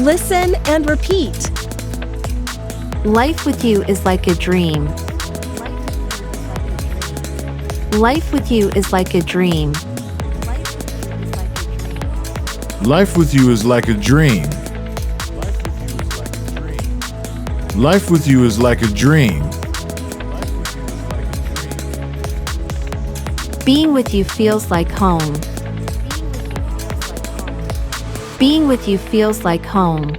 Listen and repeat. Life with you is like a dream. Life with you is like a dream. Life with you is like a dream. Life with you is like a dream. Being with you feels like home. Being with you feels like home.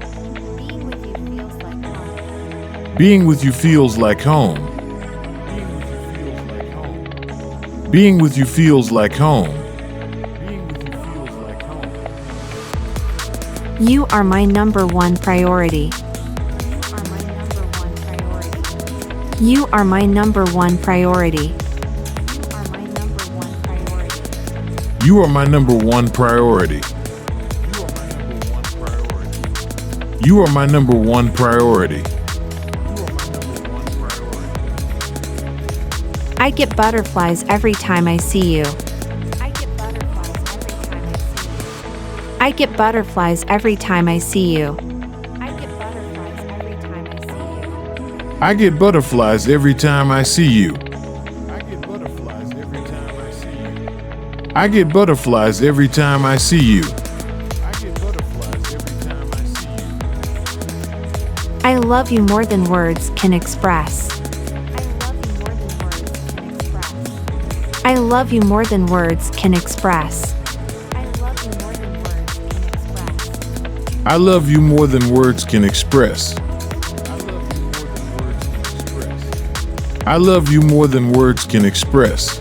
Being with you feels like home. Being with you feels like home. You are my number one priority. You are my number one priority. You are my number one priority. You are my number one priority. I get butterflies every time I see you. I get butterflies every time I see you. I get butterflies every time I see you. I get butterflies every time I see you. I love you more than words can express. I love you more than words can express. I love you more than words can express. I love you more than words can express.